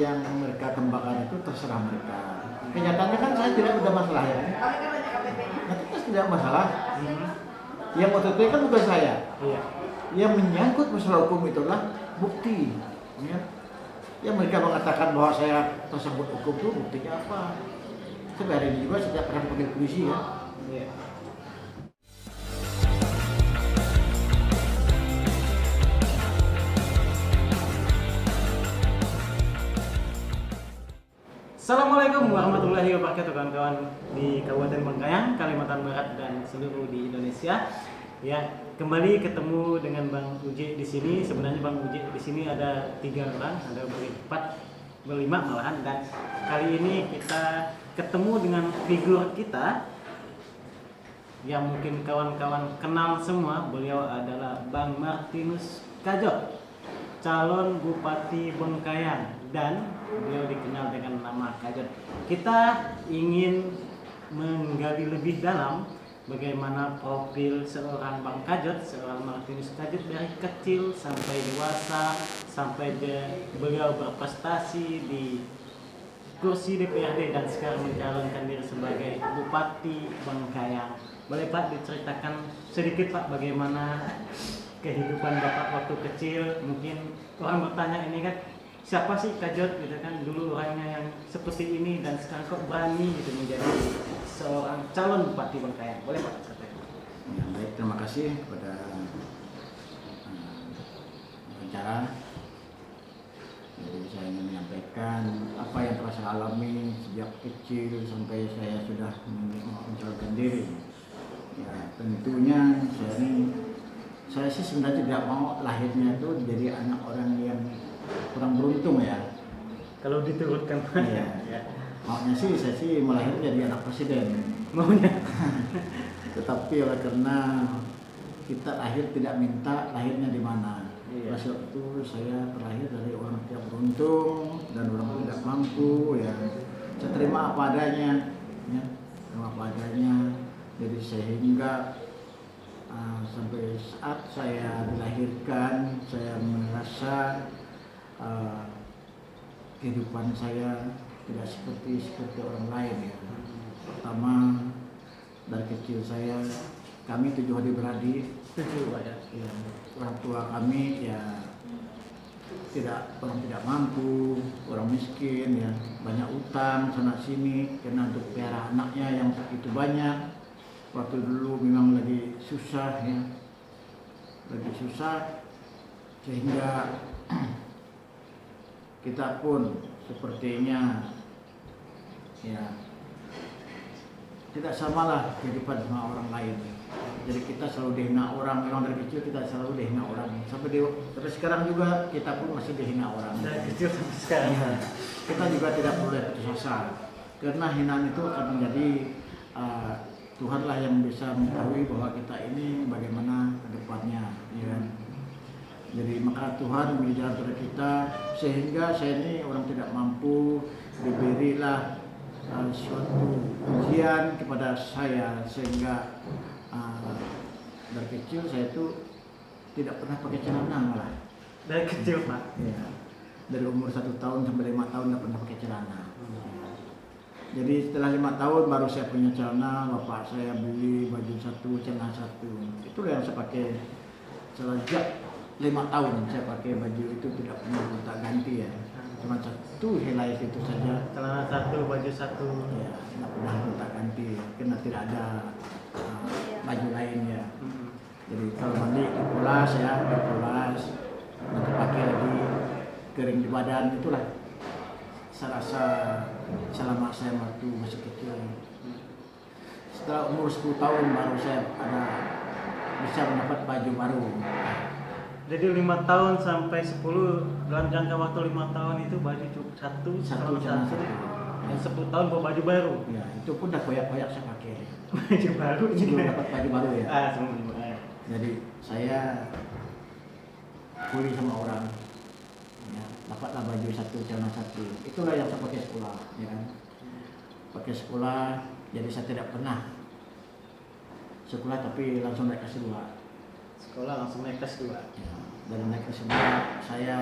yang mereka kembangkan itu terserah mereka. Kenyataannya kan saya tidak ada masalah ya. Nah, itu tidak masalah. Yang OTT kan bukan saya. Iya. Yang menyangkut masalah hukum itulah bukti. Ya. Yang mereka mengatakan bahwa saya tersebut hukum itu buktinya apa? Sampai hari ini juga setiap pernah panggil polisi ya. Iya. Assalamualaikum warahmatullahi wabarakatuh kawan-kawan di Kabupaten Bengkayang, Kalimantan Barat dan seluruh di Indonesia. Ya, kembali ketemu dengan Bang Uji di sini. Sebenarnya Bang Uji di sini ada 3 orang, ada berlima malahan. Dan kali ini kita ketemu dengan figur kita yang mungkin kawan-kawan kenal semua. Beliau adalah Bang Martinus Kajot, calon Bupati Bengkayang, dan beliau dikenal dengan nama Kajot. Kita ingin menggali lebih dalam bagaimana profil seorang Bang Kajot, seorang Martinus Kajot dari kecil sampai dewasa, sampai beliau berprestasi di kursi DPRD dan sekarang mencalonkan diri sebagai Bupati Bengkayang. Boleh Pak diceritakan sedikit Pak bagaimana kehidupan Bapak waktu kecil? Mungkin orang bertanya ini kan, siapa sih Kajot gitu kan, dulu orangnya yang seperti ini dan sekarang kok berani gitu menjadi seorang calon Bupati Bengkayang. Boleh Pak ceritakan? Ya, baik, terima kasih kepada pengacara. Jadi saya ingin menyampaikan apa yang telah saya alami sejak kecil sampai saya sudah mencalonkan diri. Ya, tentunya saya sih sebenarnya tidak mau lahirnya itu jadi anak orang yang kurang beruntung ya. Kalau diturutkan Pak. Iya. Ya. Maunya sih saya sih melahir jadi anak presiden. Maunya. Tetapi oleh karena kita lahir tidak minta lahirnya di mana. Iya. Oleh sebab itu saya terlahir dari orang tidak beruntung dan orang tidak mampu ya. Saya terima apa adanya, ya, terima apa adanya. Jadi sehingga sampai saat saya dilahirkan, saya merasa kehidupan saya tidak seperti orang lain ya. Pertama, dari kecil kami 7 adik-beradik. 7 Pak ya. Ya, orang tua kami ya orang tidak mampu, orang miskin ya, banyak utang sana sini karena untuk pelihara anaknya yang begitu banyak. Waktu dulu memang lagi susah ya, sehingga kita pun sepertinya ya tidak samalah kehidupan sama orang lain. Jadi kita selalu dihina orang, memang dari kecil kita selalu dihina orang. Sampai sekarang juga kita pun masih dihina orang. Dari kecil sampai sekarang. Ya, kita juga tidak boleh putus asa, karena hinaan itu akan menjadi Tuhanlah yang bisa mengetahui bahwa kita ini bagaimana ke depannya, ya. Jadi maka Tuhan memberi jalan kepada kita, sehingga saya ini orang tidak mampu, diberilah suatu ujian kepada saya, sehingga dari kecil saya itu tidak pernah pakai celana malah. Dari kecil Pak? Ya. Dari umur 1 tahun sampai 5 tahun tidak pernah pakai celana. Jadi setelah 5 tahun baru saya punya celana, bapak saya beli baju 1, celana 1. Itulah yang saya pakai sejak 5 tahun saya pakai baju itu, tidak pernah gonta ganti ya. Cuma 1 helai itu saja. Celana 1, baju 1. Ya, tidak pernah gonta ganti karena tidak ada baju lain ya. Jadi kalau mandi dipolas ya, nanti pakai lagi kering di badan. Itulah saya rasa selama saya waktu masih kecil. Setelah umur 10 tahun baru saya bisa mendapat baju baru. Jadi 5 tahun sampai 10, dalam jangka waktu 5 tahun itu baju cuma satu. Dan 10 tahun bawa baju baru. Ya, itu pun udah koyak-koyak saya pakai. Baju baru Sebelum dapat baju baru ya. Sebelum. Jadi saya kuli sama orang. Ya, dapatlah baju 1, celana 1. Itulah yang saya pakai sekolah, ya kan. Pakai sekolah, jadi saya tidak pernah sekolah tapi langsung naik kelas 2. Sekolah langsung naik kelas 2. Ya, dari naik kelas 2 saya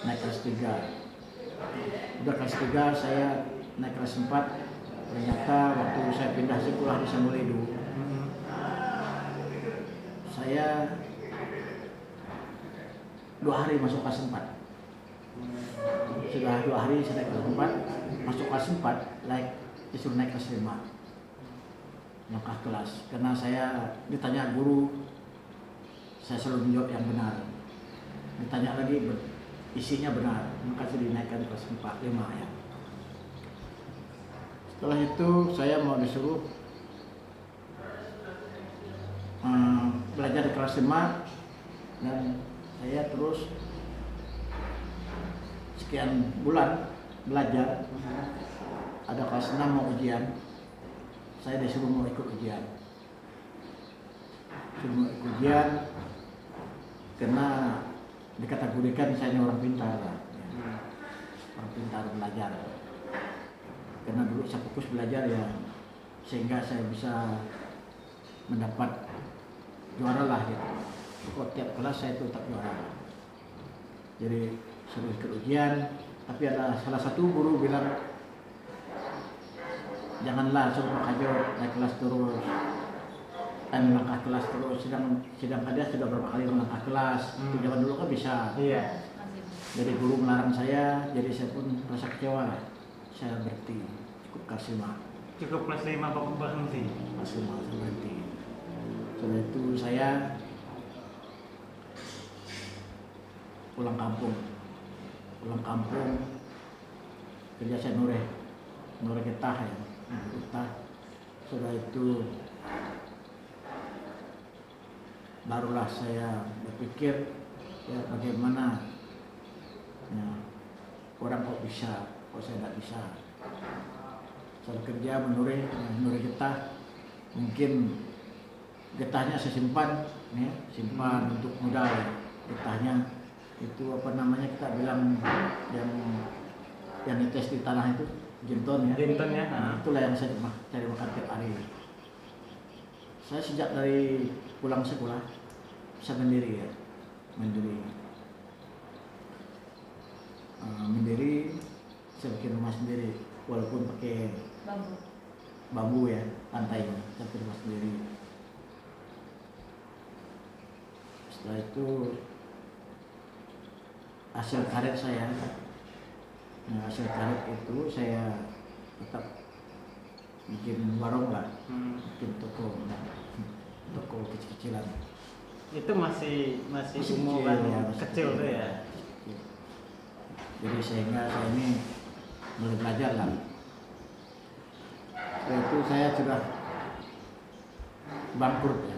naik kelas 3. Udah kelas 3 saya naik kelas 4. Ternyata waktu saya pindah sekolah di Samboledo, saya 2 hari masuk kelas 4. Sudah 2 hari saya naik kelas 4, masuk kelas 4, disuruh naik kelas 5. Langkah kelas, karena saya ditanya guru, saya selalu menjawab yang benar. Ditanya lagi, isinya benar, maka saya dinaikkan kelas 4, 5 ya. Setelah itu saya mau disuruh belajar di kelas 5, dan saya terus sekian bulan belajar. Ada kelas 6 mau ujian, saya disuruh mau ikut ujian. Karena dikategorikan saya ini orang pintar, orang pintar belajar. Karena dulu saya fokus belajar ya, sehingga saya bisa mendapat juara lah gitu. Pokok tiap kelas saya itu tetap juara. Jadi suruh ikut ujian, tapi ada salah satu guru bilang, janganlah suruh aja naik kelas terus, melangkah kelas terus. Sedangkan dia sudah berapa kali melangkah kelas. Itu zaman dulu kan bisa. Iya. Jadi guru melarang saya, jadi saya pun merasa kecewa. Saya berhenti, cukup kelas 5. Cukup kelas 5 Bapak berhenti. Kelas 5 saya berhenti. Setelah itu saya pulang kampung. Kerja saya Nore Getah ya. Getah. Setelah itu barulah saya berpikir ya bagaimana ya, orang kok bisa, kok saya tidak bisa. Saya kerja Nore Getah, mungkin getahnya saya simpan ya, untuk modal. Getahnya itu apa namanya, kita bilang yang netes di tanah itu jenton ya. Nah, itulah yang saya cari makan tiap hari. Saya sejak dari pulang sekolah bisa mandiri ya, mandiri. Saya bikin rumah sendiri, walaupun pakai bambu ya, lantainya saya bikin rumah sendiri. Setelah itu hasil karet saya, hasil karet itu saya tetap bikin warung lah, bikin toko kecil-kecilan. Itu masih umur kan ya, kecil tuh ya. Jadi sehingga saya ini mulai belajar lah. Setelah itu saya sudah bangkrut ya,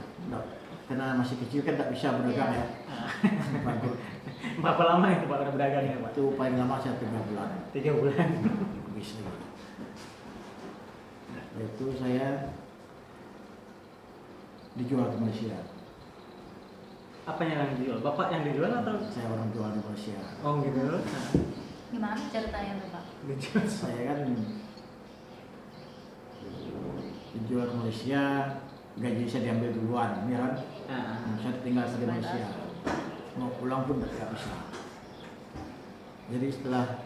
karena masih kecil kan tak bisa berdagang ya. Bangkrut. Berapa lama itu Pak udah berdagang ya Pak? Itu paling lama saya 3 bulan. 3 bulan. Bisa. Setelah itu saya dijual ke Malaysia. Apanya yang dijual? Bapak yang dijual atau? Saya orang jual di Malaysia. Oh gitu. Nah. Gimana ceritanya tuh Pak? Dijual. Saya kan dijual ke Malaysia, gaji saya diambil duluan, ya kan? Saya tinggal di Malaysia. Mau pulang pun tidak bisa. Jadi setelah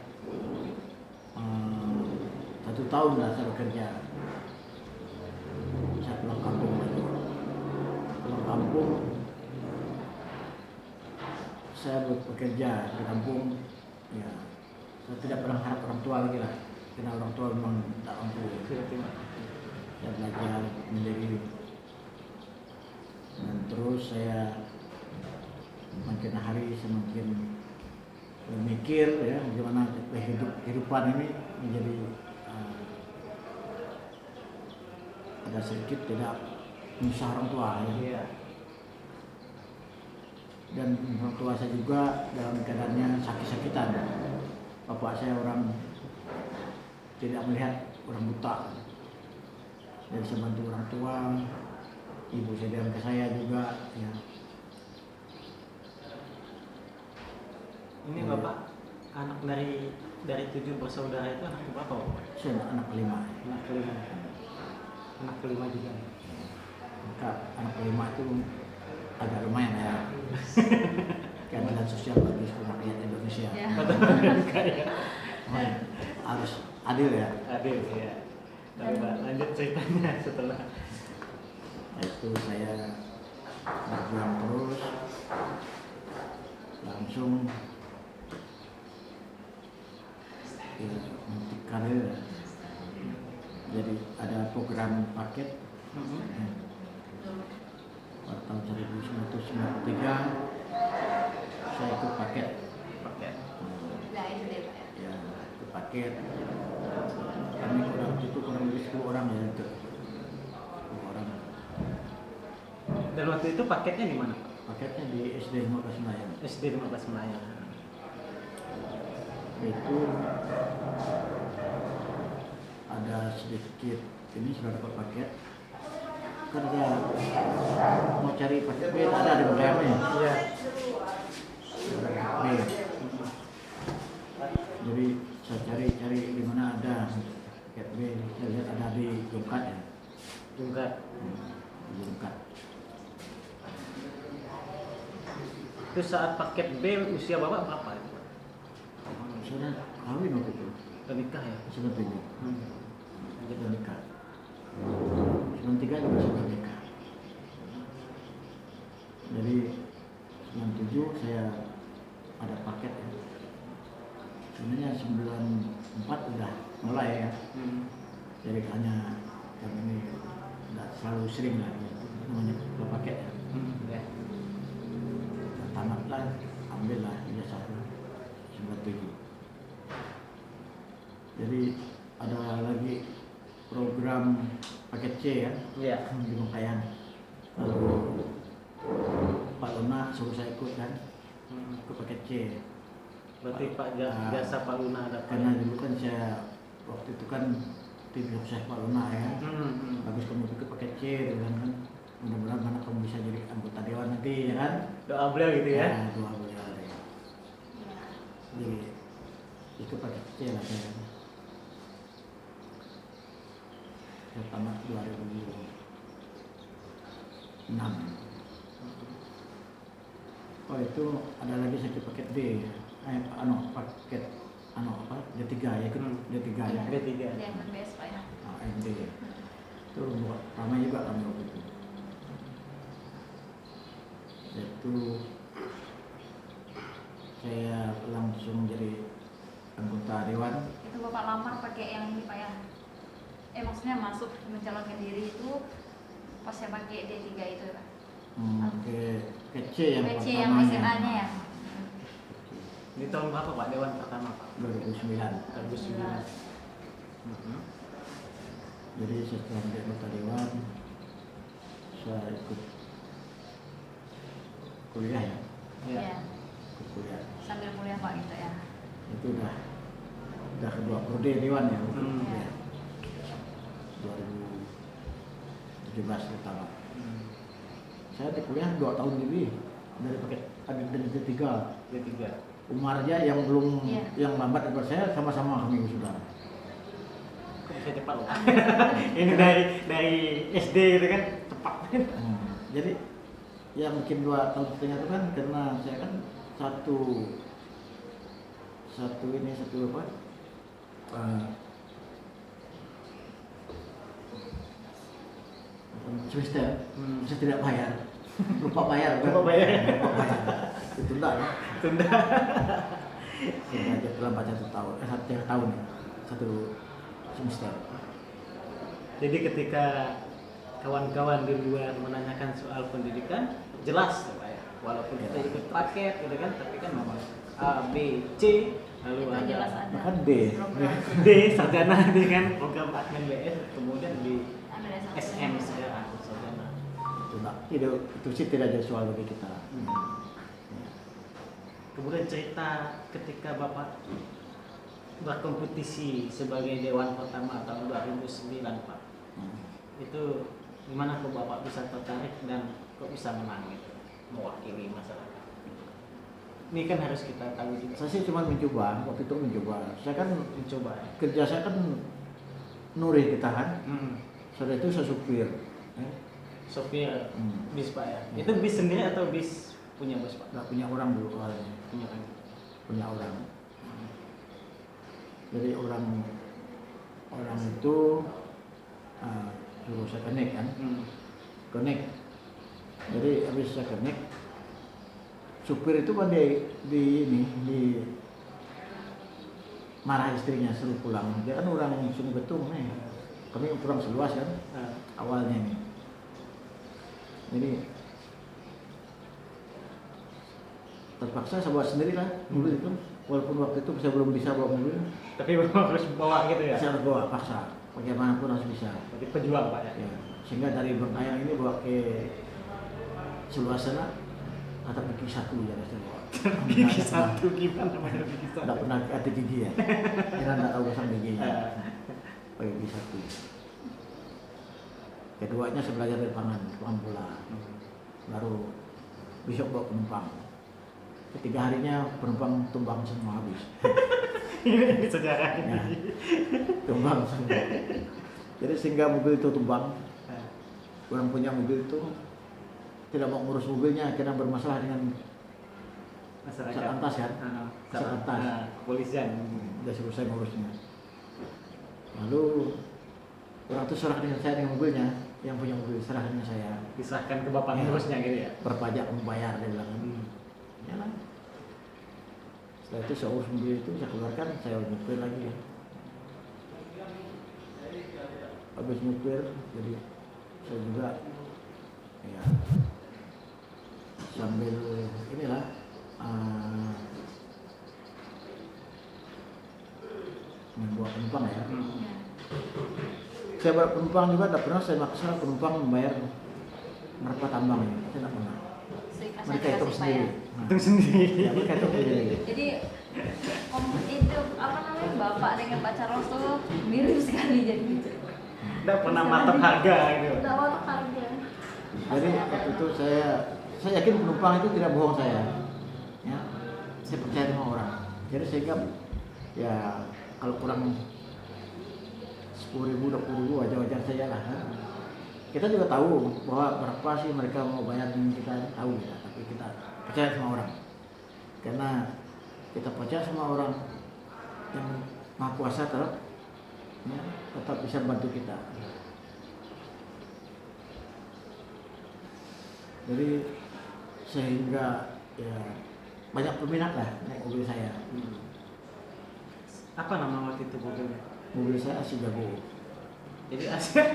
1 tahun lah saya bekerja, saya pulang kampung lagi. Pulang kampung, saya bekerja di kampung. Ya, saya tidak pernah harap orang tua lagi lah, karena orang tua memang tak mampu. Saya belajar menjadi, dan terus saya makin hari semakin memikir ya bagaimana kehidupan ini menjadi ada sedikit tidak menyusah orang tua ya. Iya. Dan orang tua saya juga dalam keadaannya sakit-sakitan. Bapak saya orang tidak melihat, orang buta. Dan saya bantu orang tua, ibu saya dan ke saya juga ya. Ini Bapak anak dari 7 bersaudara itu anak berapa Bapak? Saya anak kelima. Anak kelima. Anak kelima juga. Maka anak kelima itu agak lumayan ya. keadilan sosial bagi seluruh rakyat Indonesia. Ya. Harus adil ya. Adil ya. Coba lanjut ceritanya setelah Itu saya berjuang terus, langsung ya, untuk karir. Jadi ada program paket pada tahun 1993 saya ikut paket. Nah itu deh Pak. Ya, ikut paket. Kami kurang lebih 10 orang ya itu. 10 orang. dan waktu itu paketnya di mana Pak? Paketnya di SD 15 Senayan. SD 15 Melayan. Itu ada sedikit ini sudah dapat paket. Kan ada mau cari paket B ada di Bengkayang ya. Iya. Ada paket B. Jadi saya cari di mana ada paket B. Saya lihat ada di Jongkat ya. Jungkat. Di Jongkat. Itu saat paket B usia Bapak berapa itu? Pak? Saya kawin waktu itu. Udah nikah ya? Sudah tinggi. Lanjut. Sudah nikah. 93 juga sudah nikah. Jadi 97 saya ada paket ya. Sebenarnya 94 udah mulai ya. Jadi hanya kami ini nggak selalu sering lah ya. Namanya ke paket ya. Ya. Tamatlah, ambillah ijazahnya 97. Jadi ada lagi program paket C ya. Iya. Di Bengkayang. Lalu Pak Luna suruh saya ikut kan ke paket C. Berarti Pak jasa Pak Luna ada Karena dulu kan saya waktu itu kan tim sukses Pak Luna ya. Bagus kamu ikut paket C gitu kan. Mudah-mudahan mana kamu bisa jadi anggota dewan nanti ya kan. doa beliau gitu ya. Doa beliau ada ya. Jadi itu paket C lah saya. Saya tamat 2006. Oh itu ada lagi satu paket D, paket apa D3 ya, D3 ya. D3. Dia MBS Pak ya. MD. Itu ramai juga kami waktu itu. Itu saya langsung jadi anggota dewan. Itu Bapak lamar pakai yang ini Pak ya. Maksudnya masuk mencalonkan diri itu pas saya pakai D3 itu ya Pak. Ke C yang PC pertama yang SMA-nya ya. Ini tahun berapa Pak Dewan pertama Pak? 2009. 2009. Jadi setelah menjadi anggota dewan saya ikut kuliah ya. Iya. Iya. Ikut kuliah. Sambil kuliah Pak gitu ya. Itu udah kedua periode dewan ya. Iya. 2017 pertama. Saya di kuliah 2 tahun lebih dari paket dari D3. D3. Umarnya yang belum Iya. yang lambat daripada saya sama-sama kami saudara. Kok bisa cepat loh? Ini dari SD gitu kan cepat. Jadi ya mungkin 2 tahun setengah itu kan karena saya kan satu apa? Semester saya tidak bayar. Lupa bayar kan? Lupa bayar. Ditunda ya. Tunda. Saya aja terlambat 1 tahun, 1 tahun ya. 1 semester. Jadi ketika kawan-kawan di luar menanyakan soal pendidikan, jelas ya Pak ya. Walaupun kita ikut paket gitu kan, tapi kan memang A, B, C, lalu Itu jelas ada ada. Bahkan D. Program. D, sarjana ini kan program admin BS, kemudian di Ada satu SM lagi. sekarang sarjana. Itu sih tidak ada soal bagi kita. Kemudian cerita ketika Bapak berkompetisi sebagai Dewan Pertama tahun 2009 Pak. Itu gimana kok Bapak bisa tertarik dan kok bisa menang gitu, mewakili masyarakat? Ini kan harus kita tahu juga. Saya sih cuma mencoba, waktu itu mencoba. Saya kan Mencoba ya. kerja saya kan nuri ditahan. Setelah itu saya supir. Sopir Hmm. bis Pak ya. Itu bis sendiri atau bis punya bos Pak. nggak punya orang dulu awalnya, Punya kan. punya orang. Jadi orang itu suruh saya connect kan, connect. Jadi habis saya connect, supir itu kan di marah istrinya suruh pulang. Dia kan orang Sungai Betung nih, kami pulang seluas kan awalnya nih. Jadi terpaksa saya bawa sendiri lah mobil itu, walaupun waktu itu saya belum bisa bawa mobil. Tapi harus bawa gitu ya. Saya harus bawa, paksa, bagaimanapun harus bisa. Berarti pejuang Pak ya. Ya, sehingga dari Bengkayang ini bawa ke Seluas sana, ada gigi satu ya saya bawa. Gigi satu gimana namanya gigi satu? Tidak pernah ada gigi ya, kita tidak tahu pasang giginya. Pakai gigi satu. Keduanya saya belajar dari pangan bola. Baru besok bawa penumpang. Ketiga harinya penumpang tumbang semua habis. Ini sejarah ini. Ya, tumbang semua. Jadi sehingga mobil itu tumbang. Orang punya mobil itu tidak mau ngurus mobilnya karena bermasalah dengan Masyarakat. Satlantas kan? Satlantas. Kepolisian. Udah suruh saya ngurusnya. Lalu orang itu serah dengan saya dengan mobilnya, yang punya mobil serah dengan saya. Diserahkan ke bapak ngurusnya gitu ya. Berpajak membayar dia bilang. Ya lah. Setelah itu saya urus mobil itu, saya keluarkan, saya nyupir lagi. Habis nyupir, jadi saya juga ya sambil inilah membawa penumpang ya. Saya bawa penumpang juga tidak pernah saya maksa penumpang membayar berapa tambang ini, saya tidak pernah. Mereka hitung sendiri. Hitung sendiri. Ya, mereka hitung sendiri. Jadi itu apa namanya, bapak dengan Pak Charles tuh mirip sekali jadi gitu. Tidak pernah matok harga gitu. Udah matok harga. Jadi waktu itu saya yakin penumpang itu tidak bohong saya. Ya, saya percaya sama orang. Jadi sehingga ya kalau kurang 10.000, 20.000 wajar-wajar saja lah. Kita juga tahu bahwa berapa sih mereka mau bayar, kita tahu ya, tapi kita percaya sama orang. Karena kita percaya sama orang yang Maha Kuasa tetap bisa bantu kita. Jadi sehingga ya banyak peminat lah naik mobil saya. Apa nama waktu itu mobilnya? Mobil saya Asi Jago. Jadi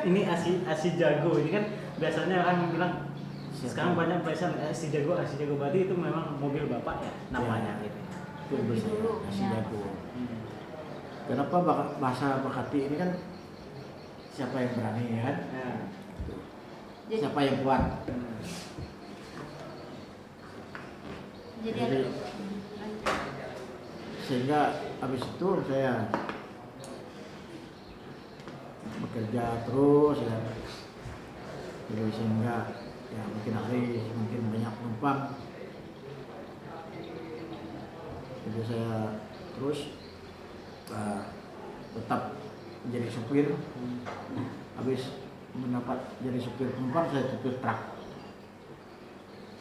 ini asi jago. Ini kan biasanya orang bilang sekarang banyak pesan asi jago berarti itu memang mobil bapak ya namanya Ya, gitu. itu mobil saya Asi Ya. Jago. Kenapa bahasa Bekati ini kan siapa yang berani ya kan? Jadi- Siapa yang kuat? Jadi Sehingga habis itu saya bekerja terus ya. Jadi sehingga ya makin hari semakin banyak penumpang. Jadi saya terus tetap menjadi supir. Habis mendapat jadi supir penumpang, saya supir truk.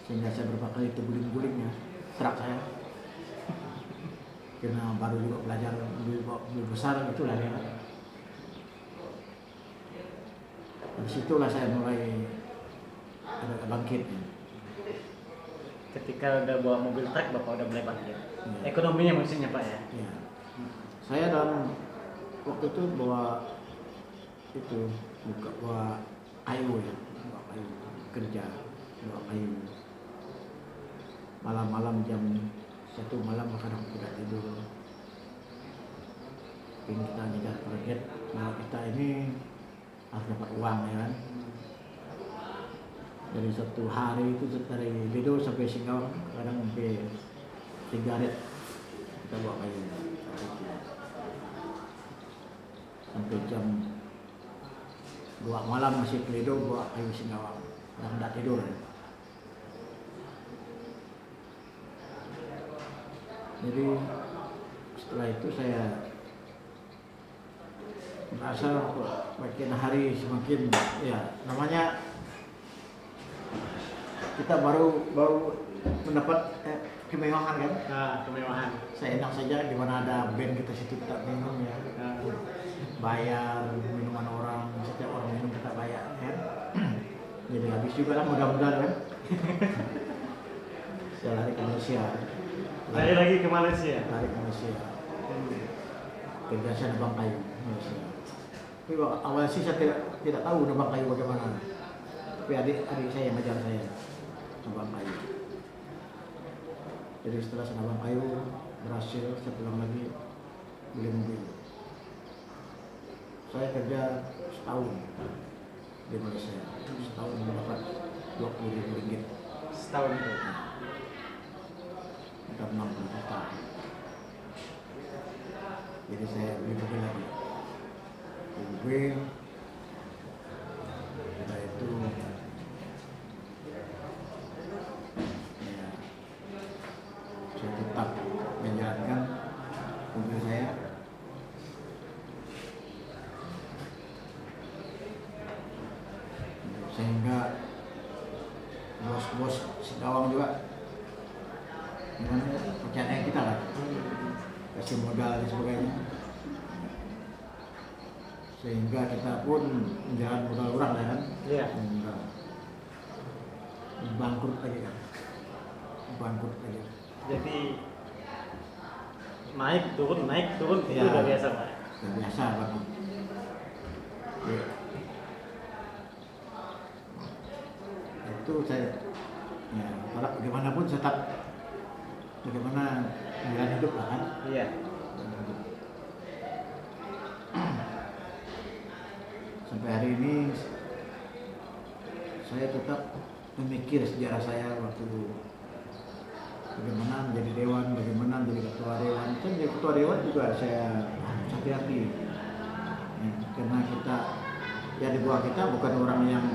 Sehingga saya berapa kali terguling-gulingnya truk saya. Karena baru juga belajar mobil besar itulah ya. Dari situlah saya mulai ada bangkit. Ketika udah bawa mobil truk bapak udah mulai bangkit. Ya. Ekonominya maksudnya pak ya. Ya. Saya dalam waktu itu bawa kayu ya, bawa kayu kerja, bawa kayu. Malam-malam jam 1 malam kadang tidak tidur. Ingin kita ngejar target bahwa kita ini harus dapat uang ya kan. Dari satu hari itu dari Bedo sampai Singkawang kadang sampai 3 ret kita bawa kayu. Sampai jam 2 malam masih Bedo bawa kayu Singkawang. Kadang tidak tidur ya. Jadi setelah itu saya merasa makin hari semakin ya namanya kita baru mendapat kemewahan kan. Nah, kemewahan. Seenak saja di mana ada band kita situ kita minum ya. Bayar minuman orang, setiap orang minum kita bayar kan. Jadi habis juga lah mudah-mudahan kan. Saya lari ke Malaysia. Lari lagi ke Malaysia. Lari ke Malaysia. Kerja saya nebang kayu Malaysia. Tapi awalnya sih saya tidak tahu nebang kayu bagaimana. Tapi adik saya yang ngajar saya nebang kayu. Jadi setelah saya nebang kayu berhasil, saya pulang lagi beli mobil. Saya kerja setahun di Malaysia. Setahun mendapat 20.000 ringgit. Setahun itu. Sekitar 60 juta. Jadi saya beli mobil lagi. Beli mobil. Setelah itu ya, saya tetap menjalankan mobil saya. Sehingga bos-bos sekawang juga percaya kita lah, kasih modal dan sebagainya, sehingga kita pun menjalan modal orang lah kan. Iya. Bangkrut lagi kan, bangkrut lagi. Jadi naik turun itu Iya. udah biasa Pak. Udah biasa bangkrut. Ya. Itu saya ya kalau bagaimanapun saya tetap bagaimana jalan hidup lah kan. Iya. Sampai hari ini saya tetap memikir sejarah saya waktu bagaimana menjadi dewan, bagaimana menjadi ketua dewan. Kan jadi ketua dewan juga saya hati-hati ya, karena kita ya di bawah kita bukan orang yang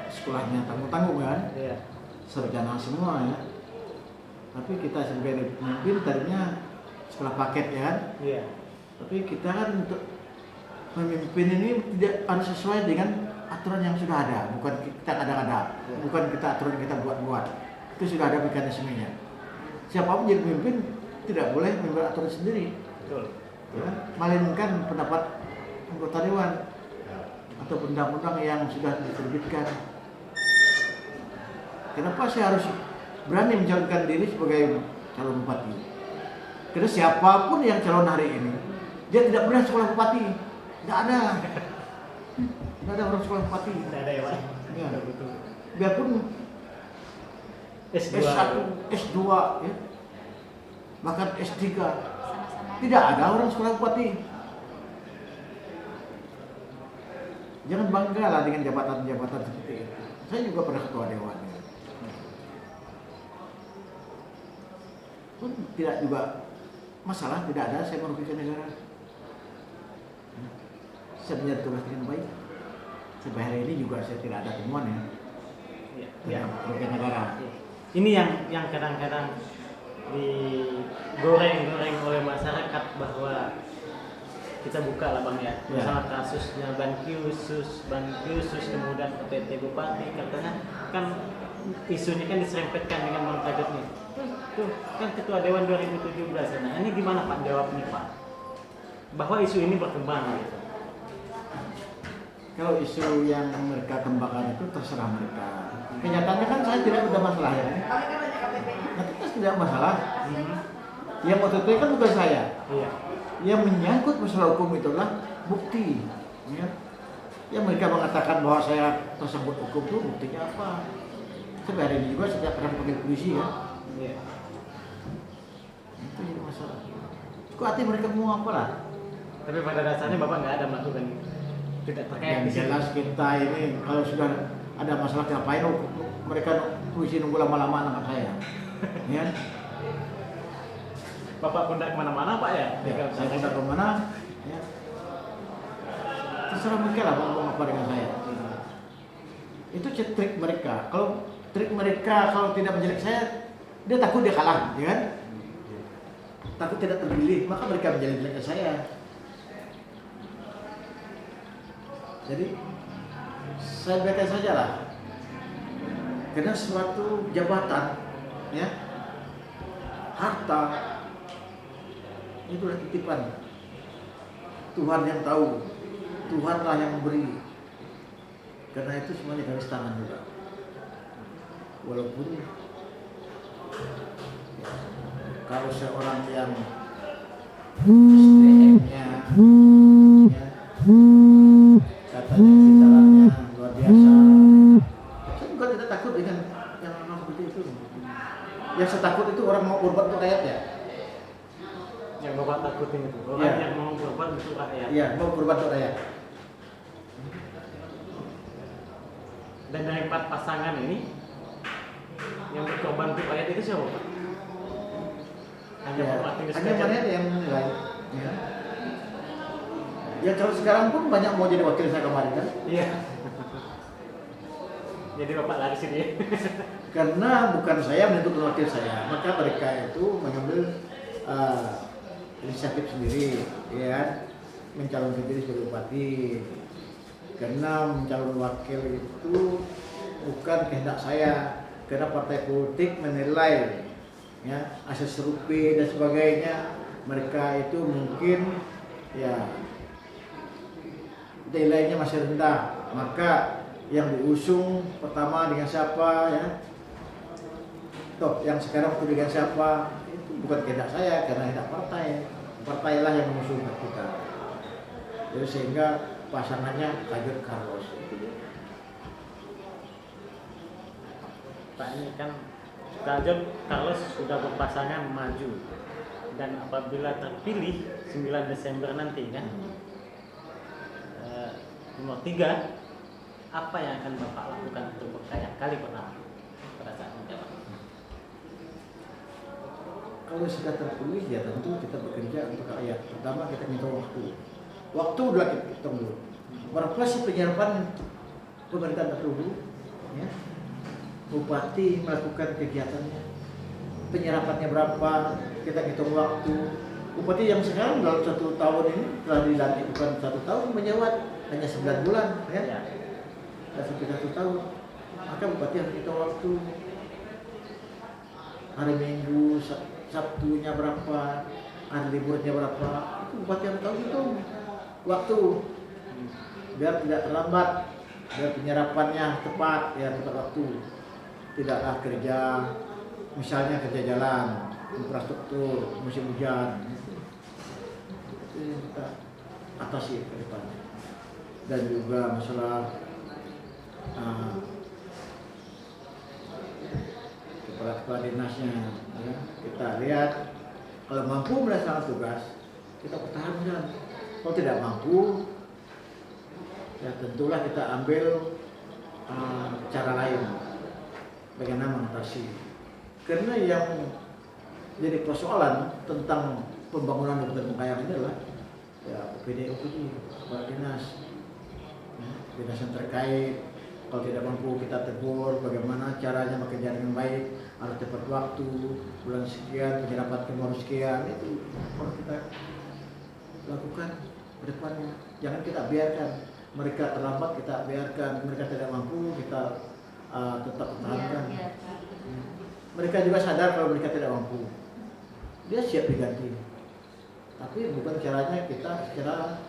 sekolahnya tanggung-tanggung kan, Iya. sarjana semua ya. Tapi kita sebagai pemimpin tadinya sekolah paket ya kan. Iya. Tapi kita kan untuk memimpin ini tidak harus sesuai dengan aturan yang sudah ada, bukan kita ada-ada, bukan kita aturan kita buat-buat. Itu sudah ada mekanismenya. Siapapun jadi pemimpin tidak boleh membuat aturan sendiri, Betul. ya, melainkan pendapat anggota dewan atau undang-undang yang sudah diterbitkan. Kenapa saya harus berani mencalonkan diri sebagai calon bupati? Karena siapapun yang calon hari ini, dia tidak pernah sekolah bupati. Tidak ada. Tidak ada orang sekolah bupati. Tidak ada ya Pak. Ya. Betul. Biarpun S2. S1, S2, ya. Bahkan S3. Sama-sama. Tidak ada orang sekolah bupati. Jangan bangga lah dengan jabatan-jabatan seperti itu. Saya juga pernah ketua dewan. Pun tidak juga masalah, tidak ada saya merugikan negara. Saya menjadi tugas dengan baik. Sampai hari ini juga saya tidak ada temuan ya. Iya. Merugikan negara. Ini yang kadang-kadang digoreng-goreng oleh masyarakat bahwa kita buka lah Bang ya. Ya. Misalnya kasusnya Bankyusus, kemudian PT Bupati katanya kan isunya kan diserempetkan dengan Bang Tajud nih. Tuh kan Ketua Dewan 2017. Nah, ini gimana Pak jawabnya Pak? Bahwa isu ini berkembang gitu. Kalau isu yang mereka kembangkan itu terserah mereka. Kenyataannya kan saya tidak ada masalah ya. Nah, kita tidak masalah. Yang OTT kan bukan saya. Iya. Yang menyangkut masalah hukum itulah bukti. Ya. Yang mereka mengatakan bahwa saya tersebut hukum itu buktinya apa? Sampai hari ini juga setiap pernah panggil polisi ya. Iya. Itu jadi masalah. Kok hati mereka mau apa lah? Tapi pada dasarnya Bapak nggak ada melakukan tidak terkait Yang di sini. jelas kita ini kalau sudah ada masalah ngapain mereka polisi nunggu lama-lama anak saya. Ya. Bapak pun tidak kemana-mana Pak ya? Ya, saya tidak kemana, ya. Terserah mereka lah mau apa dengan saya. Itu trik mereka. Kalau trik mereka kalau tidak menjelek saya, dia takut dia kalah, ya kan? Takut tidak terpilih, maka mereka menjelek-jelekkan saya. Jadi saya biarkan saja lah. Karena suatu jabatan, ya, harta itu adalah titipan. Tuhan yang tahu, Tuhanlah yang memberi. Karena itu semuanya garis tangan juga. Walaupun ya, kalau seorang yang SDM-nya ya, katanya jalannya luar biasa, saya juga tidak takut dengan yang memang seperti itu. Yang saya takut itu orang mau berbuat untuk rakyat ya. Yang Bapak takutin itu, orang Iya. yang mau berbuat untuk rakyat. Iya, mau berbuat untuk rakyat. Dan dari 4 pasangan ini, yang berkorban untuk rakyat itu siapa, Pak? Hanya Ya, Bapak Tinggi hanya saja. mana yang menilai. Ya. Ya kalau sekarang pun banyak mau jadi wakil saya kemarin kan. Iya. Jadi Bapak lari sini. Karena bukan saya menentukan wakil saya, maka mereka itu mengambil inisiatif sendiri, ya, mencalonkan diri sebagai bupati. Karena mencalon wakil itu bukan kehendak saya, karena partai politik menilai, ya, hasil survei dan sebagainya, mereka itu mungkin, ya, nilainya masih rendah, maka yang diusung pertama dengan siapa, ya, toh yang sekarang itu dengan siapa, itu bukan kehendak saya, karena kehendak partai. Partailah yang mengusung kita. Jadi sehingga pasangannya Kajur Carlos. Pak, ini kan Kajun Carlos sudah berpasangan maju, dan apabila terpilih 9 Desember nanti kan, nomor 3, apa yang akan Bapak lakukan untuk berkarya kali pertama pada saat menjabat? Kalau sudah terpilih ya tentu kita bekerja untuk rakyat. Pertama kita minta waktu. Waktu udah kita hitung dulu. Berapa sih penyerapan pemerintahan dahulu? Ya. Bupati melakukan kegiatannya. Penyerapannya berapa? Kita hitung waktu. Bupati yang sekarang dalam 1 tahun ini telah dilantik, bukan 1 tahun menjawab, hanya 9 bulan, ya. Tidak sampai 1 tahun. Maka bupati harus hitung waktu. Hari Minggu, Sabtunya berapa, hari liburnya berapa, itu bupati yang tahu itu waktu, biar tidak terlambat, biar penyerapannya tepat, ya tepat waktu, tidaklah kerja, misalnya kerja jalan, infrastruktur, musim hujan, itu yang kita atasi ke depannya. Dan juga masalah kepala dinasnya, ya. Kita lihat kalau mampu melaksanakan tugas kita pertahankan, kalau tidak mampu ya tentulah kita ambil cara lain bagaimana mengatasi. Karena yang jadi persoalan tentang pembangunan Kabupaten Bengkayang ini adalah ya OPD, kepala dinas, ya, dinas yang terkait. Kalau tidak mampu kita tegur bagaimana caranya bekerja dengan baik, harus tepat waktu, bulan sekian, penyerapan kemarin sekian, itu harus kita lakukan ke depannya. Jangan kita biarkan mereka terlambat, kita biarkan mereka tidak mampu, kita tetap pertahankan. Mereka juga sadar kalau mereka tidak mampu, dia siap diganti. Tapi bukan caranya kita secara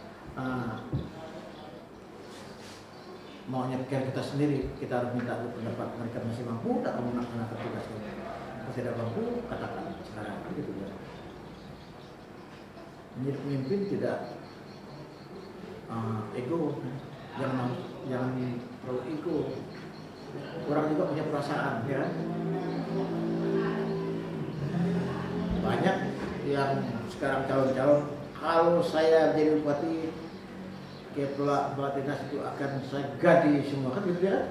mau nyetir kita sendiri, kita harus minta pendapat mereka masih mampu, tak kamu melaksanakan tugasnya. Kalau tidak mampu, katakan sekarang, gitu ya. Menjadi pemimpin tidak ego, jangan terlalu ego. Orang juga punya perasaan, ya. Banyak yang sekarang calon-calon, kalau saya jadi bupati, kepala dinas itu akan saya ganti semua, kan gitu ya.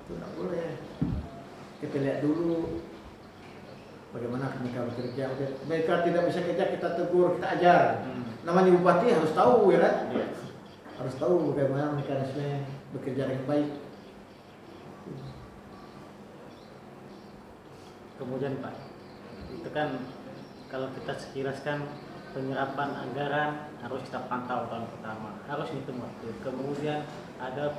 Itu tidak boleh. Kita lihat dulu bagaimana mereka bekerja. Mereka tidak bisa kerja, kita tegur, kita ajar. Namanya bupati harus tahu, ya kan? Harus tahu bagaimana mekanisme bekerja dengan baik. Kemudian Pak, itu kan kalau kita sekilaskan penyerapan anggaran harus kita pantau tahun pertama, harus hitung waktu. Kemudian ada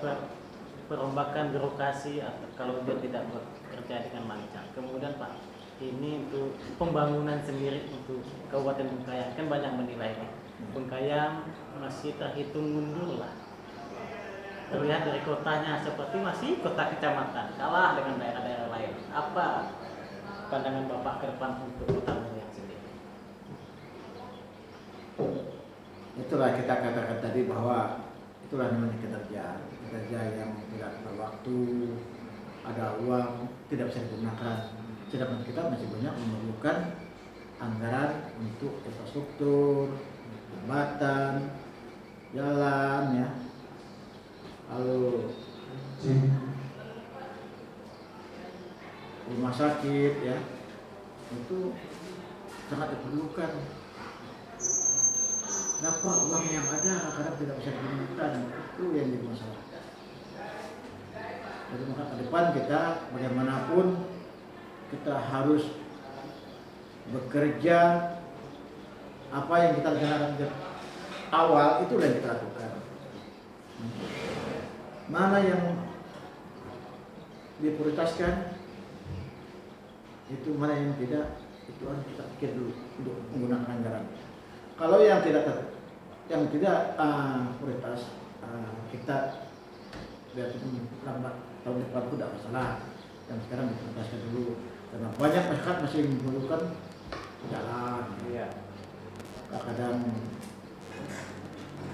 perombakan birokrasi atau kalau dia tidak bekerja dengan lancar. Kemudian Pak, ini untuk pembangunan sendiri untuk Kabupaten Bengkayang kan banyak menilai nih. Bengkayang masih terhitung mundur lah. Terlihat dari kotanya seperti masih kota kecamatan, kalah dengan daerah-daerah lain. Apa pandangan Bapak ke depan untuk Kota Bengkayang sendiri? Itulah kita katakan tadi bahwa itulah namanya kinerja yang tidak berwaktu, ada uang tidak bisa digunakan. Sedangkan kita masih banyak memerlukan anggaran untuk infrastruktur, jembatan, jalan, ya, lalu rumah sakit, ya, itu sangat diperlukan. Kenapa uang yang ada kadang tidak bisa digunakan, itu yang jadi masalah. Jadi maka ke depan kita bagaimanapun kita harus bekerja, apa yang kita lakukan di awal itu yang kita lakukan. Mana yang diprioritaskan, itu mana yang tidak, itu harus kita pikir dulu untuk menggunakan anggaran. Kalau yang tidak prioritas, kita lihat lambat tahun depan itu tidak masalah. Yang sekarang diprioritaskan dulu. Karena banyak masyarakat masih memerlukan jalan, Iya. kadang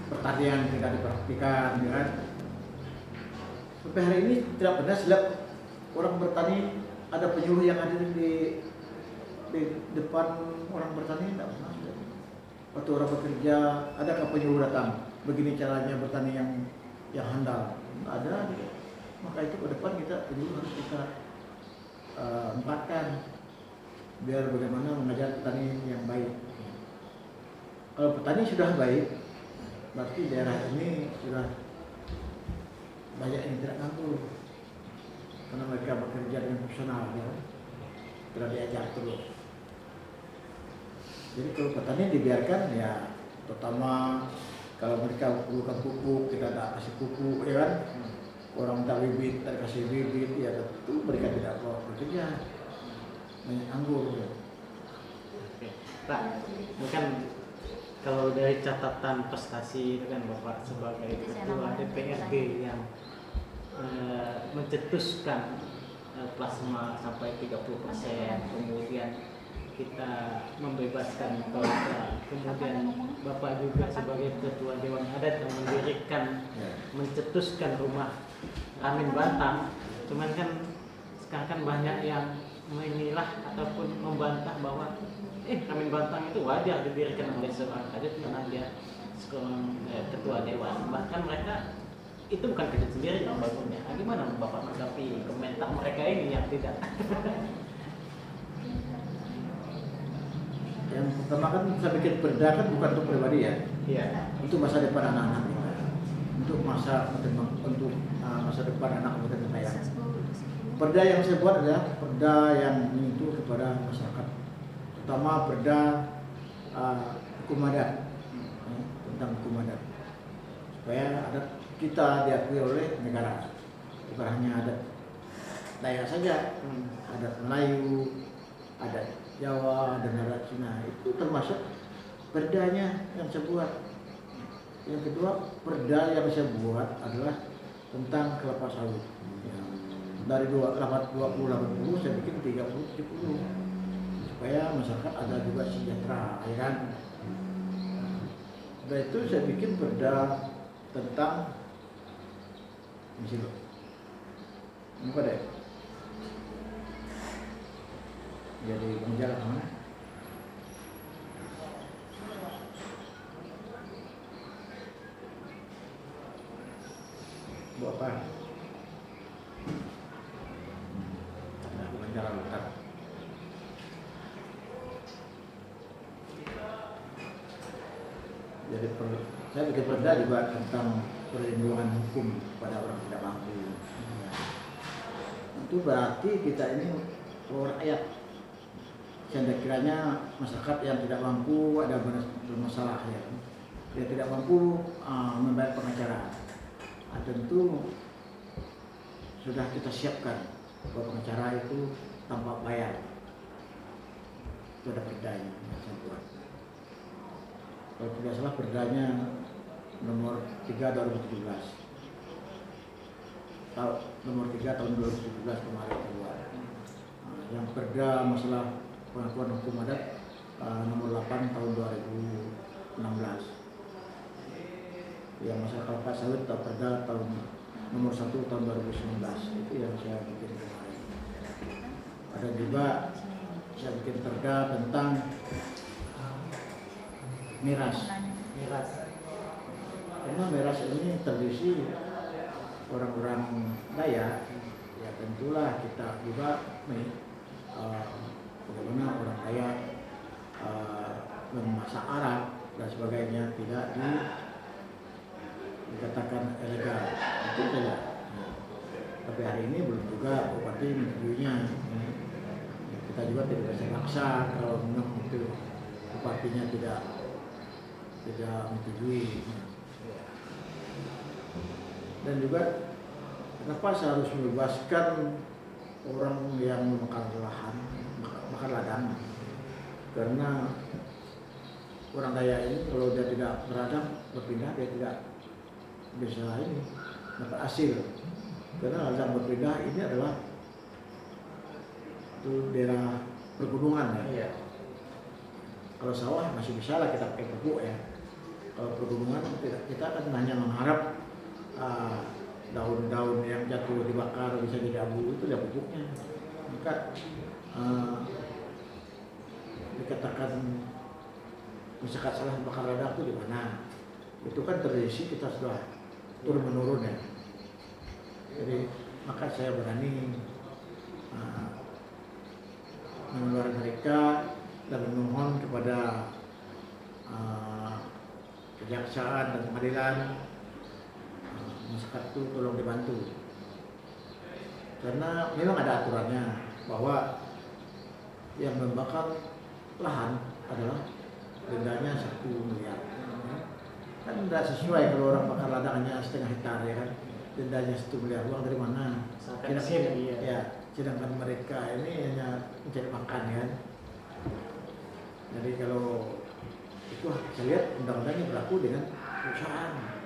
pertanian tidak diperhatikan, ya kan? Sampai hari ini tidak pernah setiap orang bertani ada penyuluh yang ada di depan orang bertani, tidak pernah. Waktu orang bekerja, adakah penyuluh datang? Begini caranya bertani yang handal, tidak ada. Maka itu ke depan kita penyuluh harus kita empatkan biar bagaimana mengajar petani yang baik. Kalau petani sudah baik, berarti daerah ini sudah banyak yang tidak nganggur karena mereka bekerja dengan profesional, ya, sudah diajar terus. Jadi kalau petani dibiarkan, ya, terutama kalau mereka perlukan pupuk, kita tidak kasih pupuk, ya kan? Orang tak bibit, tak kasih bibit, ya tentu mereka tidak mau bekerja, banyak anggur. Ya. Oke. Pak, bukan kalau dari catatan prestasi itu kan Bapak sebagai ketua DPRD yang mencetuskan plasma sampai 30%, kemudian kita membebaskan kota, kemudian Bapak juga sebagai ketua Dewan Adat yang mendirikan, mencetuskan rumah Ramin Bantang. Cuman kan sekarang kan banyak yang menilah ataupun membantah bahwa Ramin Bantang itu wajar didirikan oleh seorang kadet karena dia seorang ketua dewan. Bahkan mereka itu bukan kadet sendiri yang bangunnya. Gimana Bapak menanggapi komentar mereka ini yang tidak? Yang pertama kan saya bikin perda kan bukan untuk pribadi, ya. Iya. Itu masa depan anak-anak kita. Untuk masa depan anak Kabupaten Bengkayang. Perda yang saya buat adalah perda yang menyentuh kepada masyarakat, terutama perda hukum adat, tentang hukum adat, supaya adat kita diakui oleh negara, bukan hanya adat Dayak saja, adat Melayu, adat Jawa, dan adat Cina, itu termasuk perdanya yang saya buat. Yang kedua, perda yang saya buat adalah tentang kelapa sawit. Ya. Dari 20 saya bikin 30-70 supaya masyarakat ada juga sejahtera, ya kan? Setelah itu saya bikin perda tentang apa deh? Jadi menjaga mana? Buat apa? Nah, menjaga hutan. Jadi saya bikin perda juga tentang perlindungan hukum pada orang tidak mampu. Itu berarti kita ini rakyat. Saya kiranya masyarakat yang tidak mampu ada bermasalah, ya. Dia tidak mampu membayar pengacara. Tentu sudah kita siapkan bahwa pengacara itu tanpa bayar. Itu ada perdanya yang saya buat. Kalau tidak salah perdanya nomor 3 2017. Nomor 3 tahun 2017 kemarin keluar. Yang perda masalah pengakuan hukum adat nomor 8 tahun 2016. Yang masalah kelapa sawit atau perda tahun nomor 1 tahun 2019 itu yang saya bikin kemarin. Ada juga saya bikin perda tentang miras. Karena miras ini terdiri orang-orang Dayak, ya tentulah kita juga bagaimana orang Dayak memasak arak dan sebagainya tidak dikatakan ilegal, itu tidak. Tapi hari ini belum juga bupati menyetujuinya. Kita juga tidak bisa maksa kalau memang itu bupatinya tidak menyetujui. Dan juga kenapa saya harus membebaskan orang yang membakar lahan, bakar ladang? Karena orang Dayak ini kalau dia tidak beradab berpindah, dia tidak bisa ini dapat hasil. Karena ladang berpindah ini adalah itu daerah pergunungan ya. Iya. Kalau sawah masih bisa lah kita pakai pupuk ya. Kalau pergunungan kita kan hanya mengharap daun-daun yang jatuh dibakar bisa jadi abu, itu ya pupuknya. Maka dikatakan misalkan salah bakar ladang itu di mana? Itu kan tradisi kita sudah turun menurun ya. Jadi maka saya berani mengeluarkan mereka dan memohon kepada kejaksaan dan pengadilan masyarakat itu tolong dibantu, karena memang ada aturannya bahwa yang membakar lahan adalah dendanya 1 miliar. Kan tidak sesuai kalau orang bakar ladang hanya setengah hektar ya kan, dendanya 1 miliar, uang dari mana? Sedangkan mereka ini hanya mencari makan ya. Jadi kalau itu saya lihat undang-undangnya berlaku dengan perusahaan.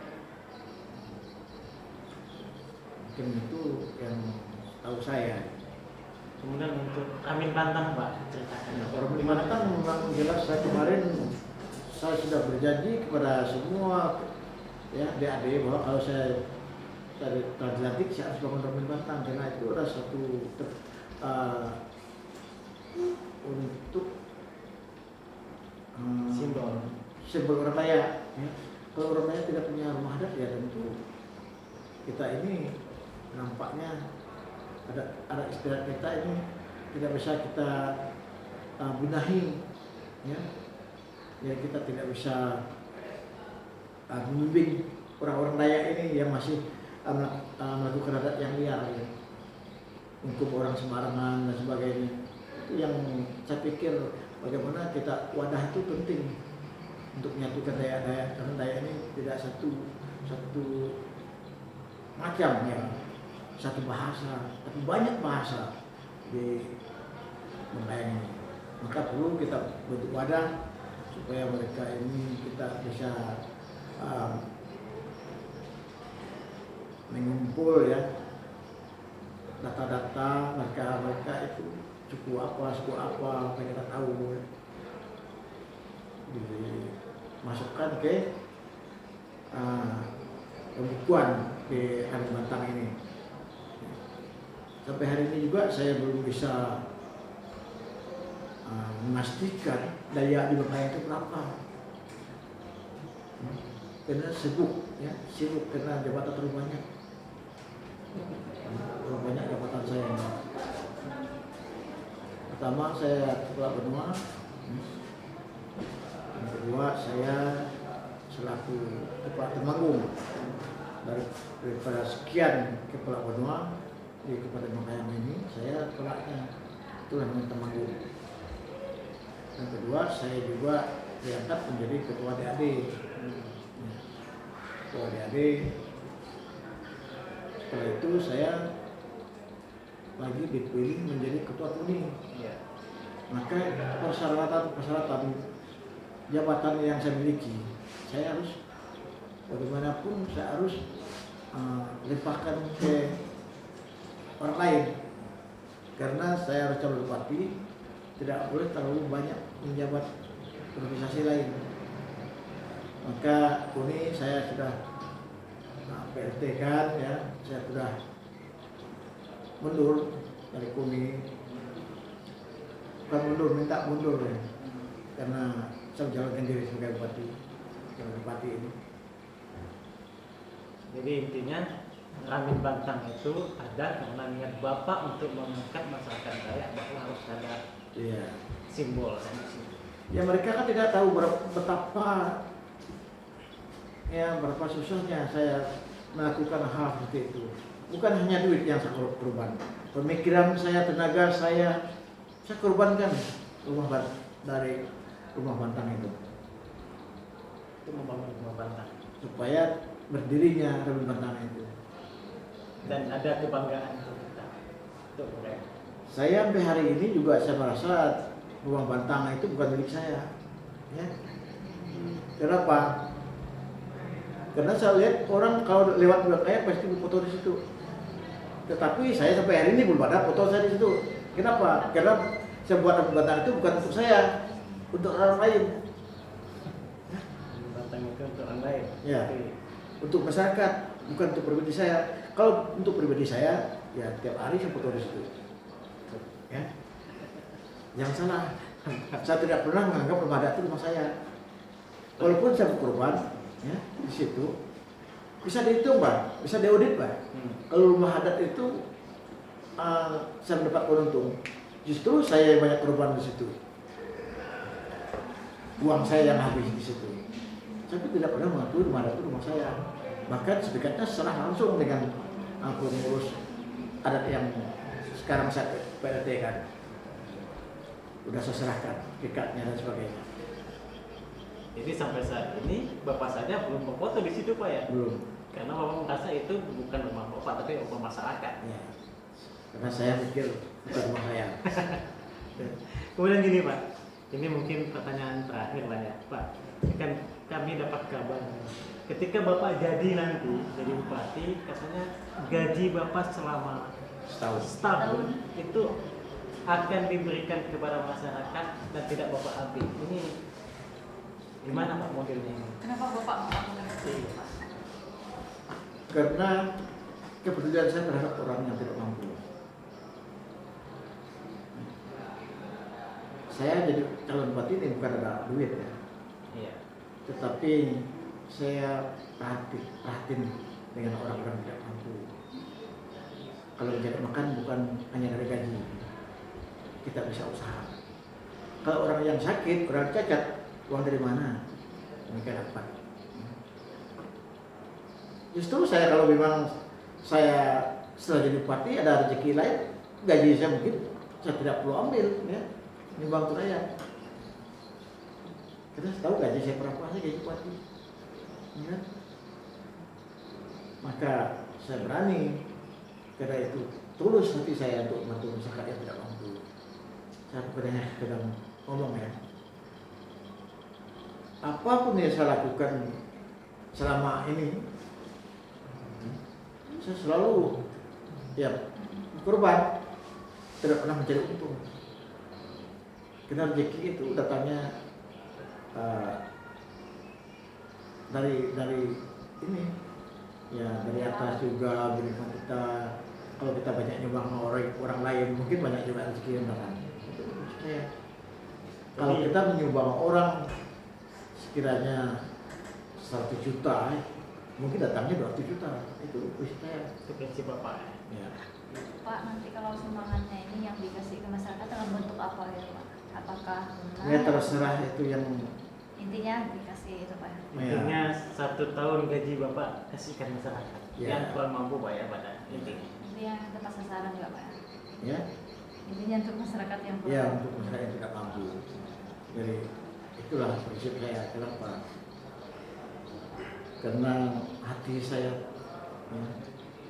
Mungkin itu yang tahu saya. Kemudian untuk Ramin Pantang Pak, ceritakan. Ramin Pantang memang jelas saya kemarin saya sudah berjanji kepada semua ya adik-adik bahwa kalau saya dilantik saya harus bangun Ramin Pantang, karena itu adalah satu untuk simbol orang Dayak. Ya. Kalau orang Dayak tidak punya rumah adat ya tentu kita ini nampaknya ada istilah kita ini tidak bisa kita benahi, ya. Ya kita tidak bisa membimbing orang-orang Dayak ini yang masih melakukan adat yang liar, ya. Hukum orang sembarangan dan sebagainya. Itu yang saya pikir bagaimana kita wadah itu penting untuk menyatukan Dayak-Dayak, karena Dayak ini tidak satu macam ya, satu bahasa, tapi banyak bahasa di Bengkayang ini. Maka perlu kita bentuk wadah supaya mereka ini kita bisa mengumpul ya data-data mereka itu suku apa supaya kita tahu, dimasukkan ke pembukuan di Kalimantan ini. Sampai hari ini juga saya belum bisa memastikan Dayak di Bengkayang itu berapa. Karena sibuk karena jabatan terlalu banyak. Terlalu banyak jabatan saya. Pertama saya kepala benua, yang kedua saya selaku kepala Temanggung. Daripada sekian kepala benua di Kabupaten Bengkayang ini, saya kepalanya itulah namanya Temanggung. Yang kedua saya juga diangkat menjadi ketua DAD. Ketua DAD. Setelah itu saya lagi dipilih menjadi ketua kuning. Iya. Maka persyaratan jabatan yang saya miliki, saya harus bagaimanapun saya harus limpahkan ke orang lain, karena saya harus calon bupati, tidak boleh terlalu banyak menjabat organisasi lain. Maka ini saya sudah PLT kan ya, saya sudah mundur dari KUNI. Bukan mundur, minta mundur ya, karena saya menjalankan diri sebagai bupati, calon bupati ini. Jadi intinya Ramin Bantang itu ada karena niat Bapak untuk mengangkat masyarakat Dayak bahwa harus ada Iya. simbol kan di situ. Ya mereka kan tidak tahu berapa susahnya saya melakukan hal seperti itu. Bukan hanya duit yang saya korban, pemikiran saya, tenaga saya korbankan dari rumah Bantang itu Membangun rumah Bantang supaya berdirinya Ramin Bantang itu. dan ada kebanggaan untuk kita, untuk mereka. Saya sampai hari ini juga saya merasa rumah Bantang itu bukan milik saya. Ya. Kenapa? Karena saya lihat orang kalau lewat belakang saya pasti foto di situ. Tetapi saya sampai hari ini belum ada foto saya di situ. Kenapa? Karena saya buat Ramin Bantang itu bukan untuk saya, untuk orang lain. Bantang itu untuk orang lain. Ya. Oke. Untuk masyarakat, bukan untuk pribadi saya. Kalau untuk pribadi saya, ya tiap hari saya foto di situ. Ya. Jangan salah. Saya tidak pernah menganggap rumah adat itu rumah saya. Walaupun saya berkorban, ya, di situ bisa dihitung, Pak, bisa diaudit, Pak. Kalau rumah adat itu saya mendapat untung, justru saya yang banyak korban di situ. Uang saya yang habis di situ. Saya tidak pernah mengakui rumah adat itu rumah saya. Bahkan sedekatnya serah langsung dengan pengurus adat yang sekarang saya PLT kan. Udah saya serahkan ikatnya dan sebagainya. Jadi sampai saat ini Bapak saja belum berfoto di situ Pak ya? Belum. Karena Bapak merasa itu bukan rumah Bapak tapi rumah masyarakat. Ya. Karena saya pikir bukan rumah saya. Kemudian gini Pak, ini mungkin pertanyaan terakhir lah ya Pak. Kan kami dapat kabar ketika Bapak jadi nanti jadi bupati, katanya gaji Bapak selama setahun itu akan diberikan kepada masyarakat dan tidak Bapak ambil. Ini gimana Pak modelnya ini? Kenapa Bapak melakukan itu? Iya. Karena kepedulian saya terhadap orang yang tidak mampu. Saya jadi calon bupati ini bukan ada duit ya. Iya. Tetapi saya perhatiin dengan orang-orang tidak mampu. Kalau mencari makan bukan hanya dari gaji, kita bisa usaha. Kalau orang yang sakit, orang cacat, uang dari mana mereka dapat? Justru saya kalau memang saya setelah jadi bupati ada rezeki lain, gaji saya mungkin saya tidak perlu ambil, ya, nyumbang ke rakyat. Kita tahu gaji saya berapa, saya gaji bupati, ya. Maka saya berani, karena itu tulus hati saya untuk membantu masyarakat yang tidak mampu. Saya bukannya sedang ngomong ya. Apapun yang saya lakukan selama ini, saya selalu ya korban, tidak pernah mencari untung. Karena rezeki itu datangnya dari ini, ya dari atas juga berikan kita. Kalau kita banyak nyumbang orang lain, mungkin banyak juga rezeki yang datang. Itu saya. Kalau kita menyumbang orang sekiranya 100 juta, mungkin datangnya 200 juta. Itu saya. Itu prinsip Bapak. Ya. Pak, nanti kalau sumbangannya ini yang dikasih ke masyarakat dalam bentuk apa ya Pak? Apakah benar? Ya terserah itu yang Intinya dikasih itu Pak. Intinya 1 tahun gaji Bapak kasihkan masyarakat Ya. yang kurang mampu bayar pada intinya. Itu yang tepat sasaran juga Pak. ya, Intinya untuk masyarakat yang ya untuk masyarakat yang tidak mampu. Jadi itulah prinsip saya. Kenapa? Karena hati saya ya,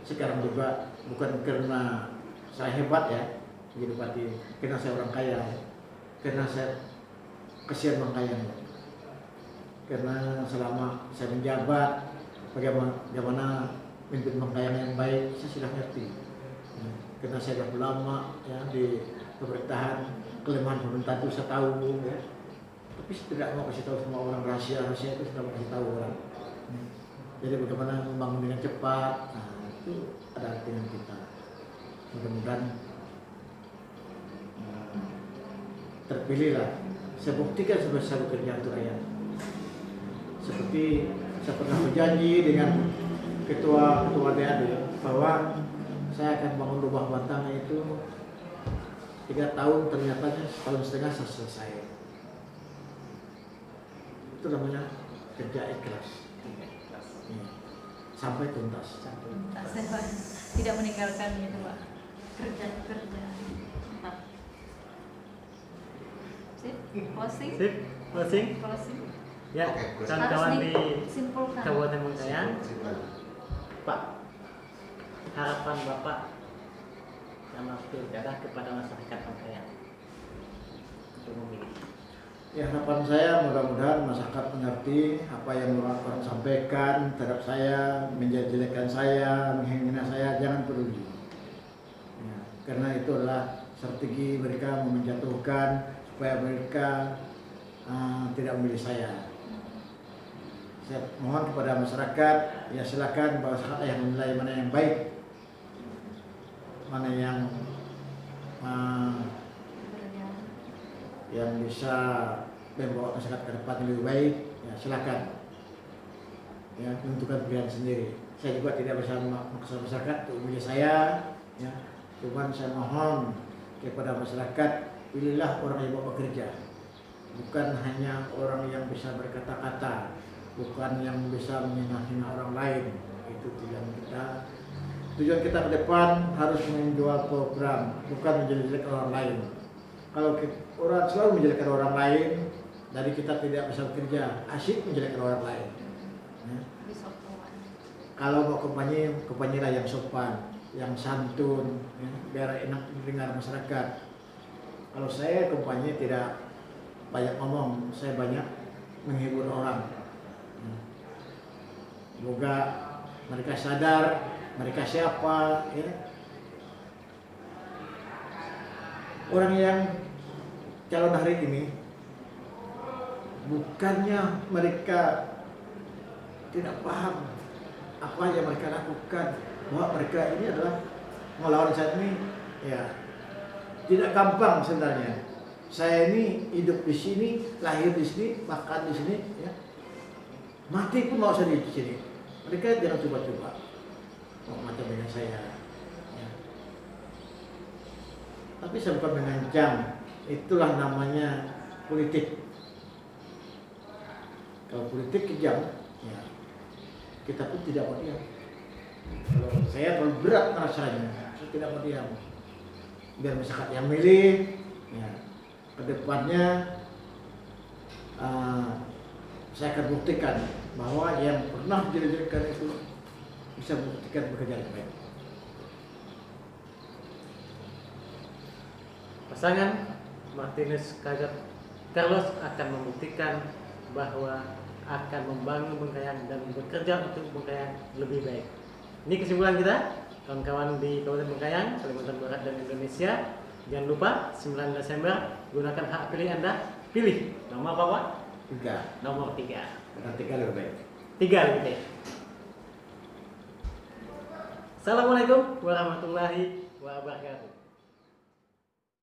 sekarang juga bukan karena saya hebat ya jadi bupati, karena saya orang kaya, karena saya kasihan Bangkayang, karena selama saya menjabat bagaimana memimpin Bangkayang yang baik saya sudah ngerti. Karena saya sudah lama ya di pemerintahan, kelemahan pemerintah itu saya tahu ya. Tapi saya tidak mau kasih tahu semua orang, rahasia itu sudah mau kasih tahu orang. Jadi bagaimana membangun dengan cepat, nah, itu ada artinya kita. Mudah-mudahan terpilihlah. Saya buktikan sebab saya bekerja untuk rakyat. Seperti saya pernah berjanji dengan ketua DAD bahwa saya akan bangun rumah Batang itu 3 tahun, ternyata setahun setengah selesai. Itu namanya kerja ikhlas. Ya. Sampai tuntas. Tidak meninggalkan itu Pak, kerja. Mantap. Sip, closing. Ya, kawan-kawan di simpulkan. Kabupaten Bangkayang, Pak, harapan Bapak sama pilkada kepada masyarakat Bangkayang untuk memilih. Ya, harapan saya mudah-mudahan masyarakat mengerti apa yang orang sampaikan terhadap saya, menjelek-jelekan saya, menghina saya, jangan peduli. Ya, karena itu adalah strategi mereka menjatuhkan supaya mereka tidak memilih saya. Saya mohon kepada masyarakat, ya silakan masyarakat yang menilai mana yang baik, mana yang bisa membawa masyarakat ke depan lebih baik, ya silakan. Ya, menentukan pilihan sendiri. Saya juga tidak bisa memaksa masyarakat untuk memilih saya, ya. Cuman saya mohon kepada masyarakat, pilihlah orang yang mau bekerja, bukan hanya orang yang bisa berkata-kata, bukan yang bisa menghina orang lain. Itu tujuan kita. Tujuan kita ke depan harus menjual program, bukan menjelek-jelekan orang lain. Kalau orang selalu menjelekkan orang lain, dari kita tidak bisa bekerja, asyik menjelekkan orang lain. Ya. Kalau mau kampanyelah yang sopan, yang santun, ya, biar enak didengar masyarakat. Kalau saya kampanye tidak banyak ngomong, saya banyak menghibur orang. Ya. Semoga mereka sadar mereka siapa, ya. Orang yang calon hari ini bukannya mereka tidak paham apa yang mereka lakukan, bahwa mereka ini adalah melawan saat ini, ya tidak gampang sebenarnya. Saya ini hidup di sini, lahir di sini, makan di sini, ya. Mati pun mau saya di sini. Mereka jangan coba-coba mau macam dengan saya. Ya. Tapi saya bukan mengancam. Itulah namanya politik. Kalau politik kejam, ya, kita pun tidak mau diam. Kalau saya terlalu berat rasanya, saya tidak mau diam. Biar masyarakat yang milih, ya, kedepannya saya akan buktikan bahwa yang pernah dijelekkan itu bisa membuktikan bekerja dengan baik. Pasangan Martinus Carlos akan membuktikan bahwa akan membangun Bangkayang dan bekerja untuk Bangkayang lebih baik. Ini kesimpulan kita, kawan-kawan di Kabupaten Bangkayang, Kalimantan Barat dan Indonesia. Jangan lupa 9 Desember gunakan hak pilih Anda. Pilih nomor apa, Pak? 3. Nomor 3. Karena 3 lebih baik. 3 lebih baik. Assalamualaikum warahmatullahi wabarakatuh.